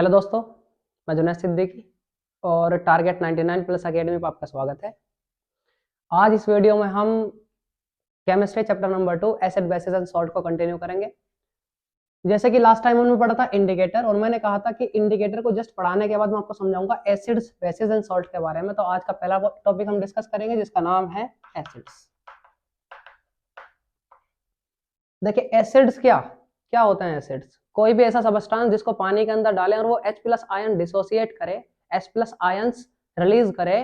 Hello दोस्तों, मैं जुनैद सिद्दीकी और टारगेट 99 प्लस अकेडमी पर आपका स्वागत है। आज इस वीडियो में हम chemistry chapter number 2 acid basis and salt को कंटिन्यू करेंगे। जैसे कि लास्ट टाइम हमने पढ़ा था इंडिकेटर, और मैंने कहा था कि इंडिकेटर को जस्ट पढ़ाने के बाद मैं आपको समझाऊंगा एसिड्स बेसिस एंड सॉल्ट के बारे में। तो आज का पहला टॉपिक हम डिस्कस करेंगे जिसका नाम है एसिड्स। देखिए एसिड्स क्या क्या होते हैं। एसिड्स कोई भी ऐसा सबस्टांस जिसको पानी के अंदर डालें और वो H+ आयन डिसोसिएट करे, H+ आयंस रिलीज करे,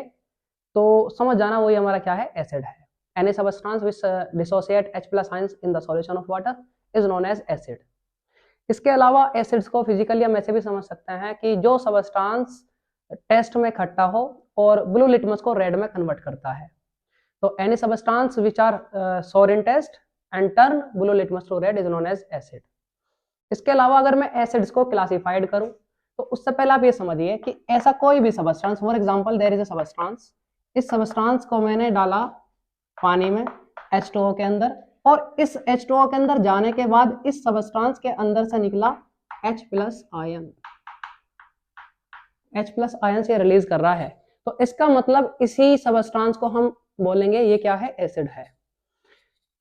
तो समझ जाना वही हमारा क्या है, एसिड है। Any substance which dissociate H+ ions in the solution of water is known as acid. इसके अलावा एसिड्स को फिजिकली हम ऐसे भी समझ सकते हैं कि जो सबस्टांस टेस्ट में खट्टा हो और ब्लू लिटमस को रेड में कन्वर्ट करता है। तो any substance which are sour in taste and turn blue litmus to red is known as acid. इसके अलावा अगर मैं एसिड्स को क्लासिफाइड करूं तो उससे पहले आप ये समझिए कि ऐसा कोई भी substance, for example there is a substance, इस सबस्टांस को मैंने डाला पानी में H2O के अंदर, और इस H2O के अंदर जाने के बाद इस सबस्टांस के अंदर से निकला H+ आयन, H+ आयन से रिलीज कर रहा है। तो इसका मतलब इसी सबस्टांस को हम बोलेंगे ये क्या है, एसिड है।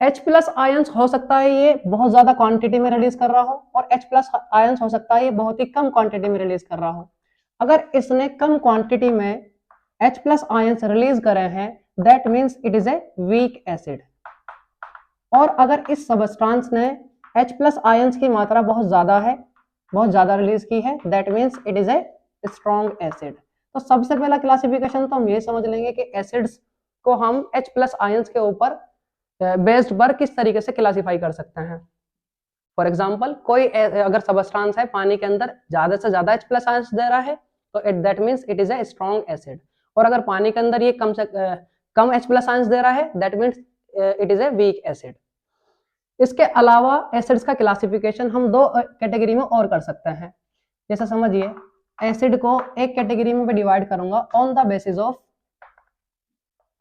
H+ आयंस हो सकता है ये बहुत ज्यादा क्वांटिटी में रिलीज कर रहा हो, और H+ आयंस हो सकता है ये बहुत ही कम क्वांटिटी में रिलीज कर रहा हो। अगर इसने कम क्वांटिटी में H+ आयंस रिलीज करे हैं, that means it is a weak acid. और अगर इस सबस्टांस ने H+ आयंस की मात्रा बहुत ज्यादा रिलीज की है, that means it is a strong acid. तो सबसे पहला क्लासिफिकेशन तो हम ये समझ लेंगे कि एसिड्स को हम H+ आयंस के ऊपर बेस्ड पर किस तरीके से क्लासिफाई कर सकते हैं। फॉर एग्जांपल कोई अगर सबस्टांस है पानी के अंदर ज्यादा से ज्यादा H+ आयंस दे रहा है तो that means it is a strong acid, और अगर पानी के अंदर ये कम से कम H+ आयंस दे रहा है that means it is a weak acid. इसके अलावा एसिड्स का क्लासिफिकेशन हम दो कैटेगरी में और कर सकते हैं। जैसे समझिए एसिड को एक कैटेगरी में डिवाइड करूंगा on the basis of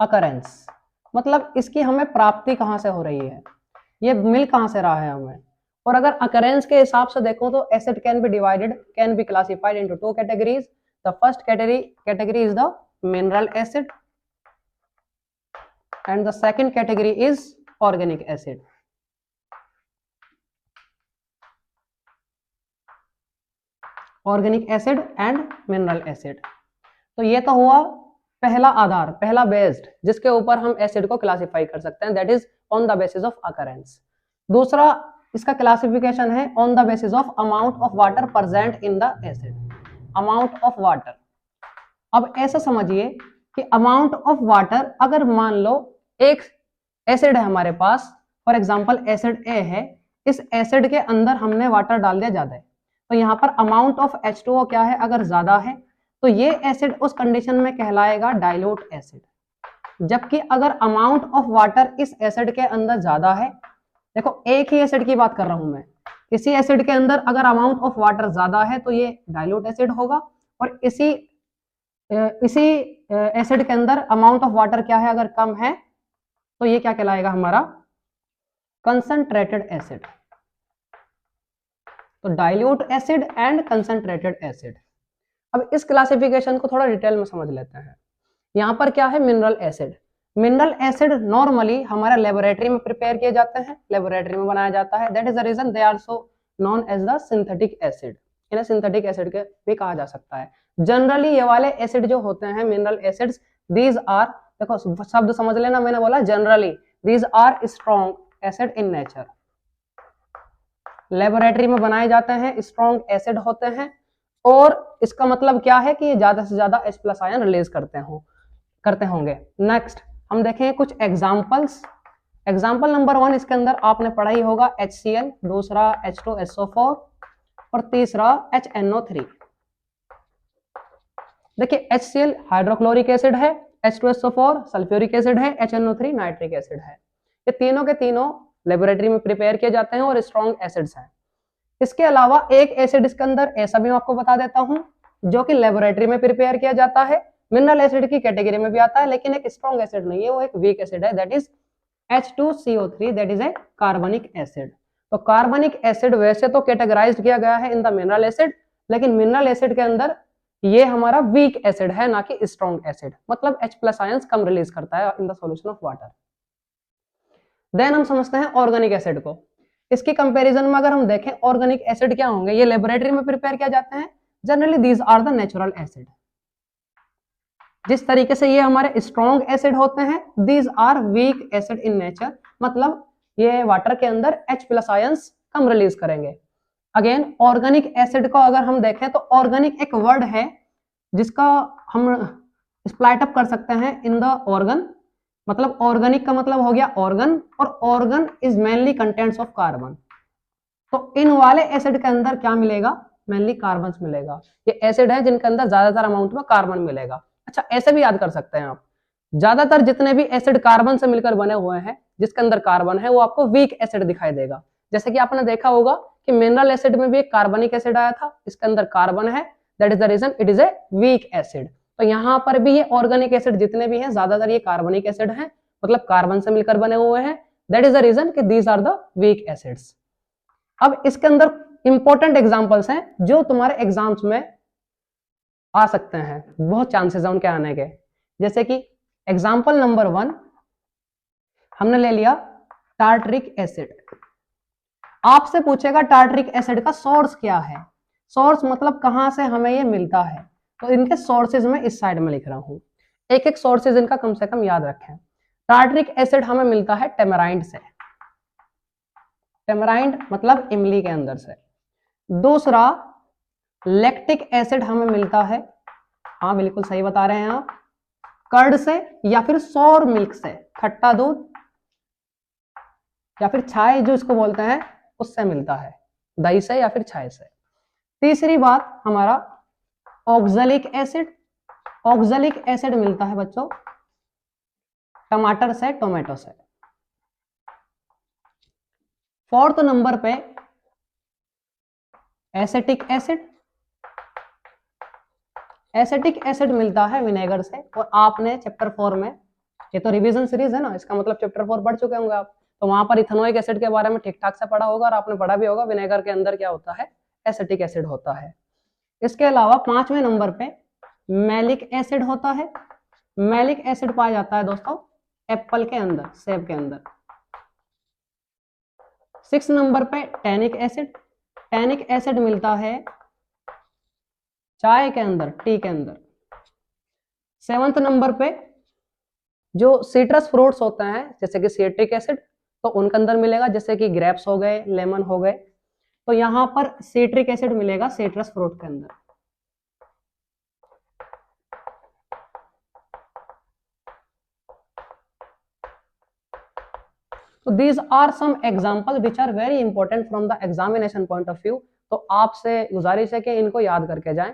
occurrence, मतलब इसकी हमें प्राप्ति कहां से हो रही है, ये मिल कहां से रहा है हमें। और अगर अकरेंस के हिसाब से देखो तो acid can be classified into two categories. The first category is the mineral acid and the second category is organic acid. Organic acid and mineral acid. तो ये तो हुआ पहला आधार, पहला बेस्ड जिसके ऊपर हम एसिड को क्लासिफाई कर सकते हैं, that is on the basis of occurrence. दूसरा इसका क्लासिफिकेशन है on the basis of amount of water present in the acid. Amount of water, अब ऐसा समझिए कि अमाउंट ऑफ वाटर, अगर मान लो एक एसिड है हमारे पास, फॉर एग्जांपल एसिड ए है, इस एसिड के अंदर हमने वाटर डाल दिया ज्यादा है, तो यहाँ पर अमाउंट ऑफ H2O क्या है, अगर ज्यादा है तो ये एसिड उस कंडीशन में कहलाएगा डाइल्यूट एसिड। जबकि अगर अमाउंट ऑफ वाटर इस एसिड के अंदर ज्यादा है, देखो एक ही एसिड की बात कर रहा हूं मैं, इसी एसिड के अंदर अगर अमाउंट ऑफ वाटर ज्यादा है तो ये डाइल्यूट एसिड होगा, और इसी एसिड के अंदर अमाउंट ऑफ वाटर क्या है, अगर कम है तो ये क्या कहलाएगा हमारा, कंसंट्रेटेड एसिड। तो dilute acid and concentrated acid. अब इस क्लासिफिकेशन को थोड़ा डिटेल में समझ लेते हैं। यहाँ पर क्या है, mineral acid. Mineral acid normally हमारे लेबोरेटरी में प्रिपेयर किए जाते हैं, लेबोरेटरी में बनाया जाता है, that is the reason they are so known as the synthetic acid. इन्हें सिंथेटिक एसिड के भी कहा जा सकता है। जनरली ये वाले एसिड जो होते हैं मिनरल एसिड्स, दीज आर, देखो शब्द समझ लेना, मैंने बोला generally, these are strong acid in nature. Laboratory में बनाए जाते हैं, स्ट्रॉन्ग एसिड होते हैं, और इसका मतलब क्या है कि ये ज्यादा से ज्यादा H+ आयन रिलीज करते होंगे। नेक्स्ट हम देखें कुछ एग्जांपल्स। एग्जांपल नंबर 1 इसके अंदर आपने पढ़ा ही होगा HCl, दूसरा H2SO4 और तीसरा HNO3। देखिए HCl हाइड्रोक्लोरिक एसिड है, H2SO4 सल्फ्यूरिक एसिड है, HNO3 नाइट्रिक एसिड है। ये तीनों के तीनों लेबोरेटरी में प्रिपेयर किए जाते हैं और स्ट्रॉन्ग एसिड्स हैं। इसके अलावा एक एसिड इसके अंदर ऐसा भी मैं आपको बता देता हूं जो कि लेबोरेटरी में प्रिपेयर किया जाता है, मिनरल एसिड की कैटेगरी में भी आता है, लेकिन एक स्ट्रॉन्ग एसिड नहीं है, वो एक वीक एसिड है, that is H2CO3, that is a कार्बनिक एसिड। तो कार्बनिक एसिड वैसे तो कैटेगराइज्ड किया गया है इन द मिनरल एसिड, लेकिन मिनरल एसिड के अंदर ये हमारा वीक एसिड है, ना कि स्ट्रॉन्ग एसिड, मतलब H+ आयंस कम रिलीज करता है in the solution of water. Then हम समझते हैं ऑर्गेनिक एसिड को। इसकी कंपैरिजन में अगर हम देखें ऑर्गेनिक एसिड क्या होंगे, ये लेबोरेटरी में प्रिपेयर किया जाते हैं। Generally these are the natural acid. जिस तरीके से ये हमारे स्ट्रॉन्ग एसिड होते हैं, these are weak acid in nature, मतलब ये वाटर के अंदर H+ आयंस कम रिलीज करेंगे। अगेन ऑर्गेनिक एसिड को अगर हम देखें तो ऑर्गेनिक एक वर्ड है जिसका हम स्प्लाइट अप कर सकते हैं इन द ऑर्गन, मतलब ऑर्गेनिक का मतलब हो गया ऑर्गन, और organ is mainly contents of carbon. तो इन वाले एसिड के अंदर क्या मिलेगा, मेनली कार्बन मिलेगा। ये एसिड है जिनके अंदर ज्यादातर अमाउंट में कार्बन मिलेगा। अच्छा, ऐसे भी याद कर सकते हैं आप, ज्यादातर जितने भी एसिड कार्बन से मिलकर बने हुए हैं जिसके अंदर कार्बन है वो आपको वीक एसिड दिखाई देगा। जैसे कि आपने देखा होगा कि मिनरल एसिड में भी एक कार्बनिक एसिड आया था, इसके अंदर कार्बन है, that is the reason it is a weak acid. तो यहाँ पर भी ये ऑर्गेनिक एसिड जितने भी हैं ज्यादातर ये कार्बनिक एसिड हैं, मतलब कार्बन से मिलकर बने हुए हैं, दैट इज द रीजन कि these are the weak acids. अब इसके अंदर इंपॉर्टेंट एग्जांपल्स हैं जो तुम्हारे एग्जाम्स में आ सकते हैं, बहुत चांसेस हैं उनके आने के। जैसे कि एग्जाम्पल नंबर 1 हमने ले लिया टार्टरिक एसिड। आपसे पूछेगा टार्टरिक एसिड का सोर्स क्या है, सोर्स मतलब कहां से हमें ये मिलता है। तो इनके सोर्सेज में इस साइड में लिख रहा हूं, एक एक सोर्सेज इनका कम से कम याद रखें। टार्टरिक एसिड हमें मिलता है टेमराइंड से, टेमराइंड मतलब इमली के अंदर से। दूसरा लैक्टिक एसिड हमें मिलता है, हाँ बिल्कुल सही बता रहे हैं आप, कर्ड से या फिर सोर मिल्क से, खट्टा दूध या फिर छाय जो इसको बोलते हैं उससे मिलता है, दही से या फिर छाय से। तीसरी बात हमारा ऑक्सैलिक एसिड, ऑक्सैलिक एसिड मिलता है बच्चों टमाटर से, टोमेटो से। फोर्थ नंबर पे एसिटिक एसिड, एसिटिक एसिड मिलता है विनेगर से। और आपने चैप्टर 4 में, ये तो रिवीजन सीरीज है ना, इसका मतलब चैप्टर 4 पढ़ चुके होंगे आप, तो वहां पर इथेनोइक एसिड के बारे में ठीक ठाक से पढ़ा होगा और आपने पढ़ा भी होगा विनेगर के अंदर क्या होता है, एसिटिक एसिड होता है। इसके अलावा 5वें नंबर पे मैलिक एसिड होता है। मैलिक एसिड पाया जाता है दोस्तों एप्पल के अंदर, सेब के अंदर। 6 नंबर पे टैनिक एसिड, टैनिक एसिड मिलता है चाय के अंदर, टी के अंदर। 7th नंबर पे जो सिट्रस फ्रूट्स होते हैं जैसे कि सिट्रिक एसिड, तो उनके अंदर मिलेगा, जैसे कि ग्रेप्स हो गए, लेमन हो गए, तो यहां पर सिट्रिक एसिड मिलेगा सिट्रस फ्रूट के अंदर। तो these are some example which are very important from the examination point of view. तो आपसे गुजारिश है कि इनको याद करके जाएं।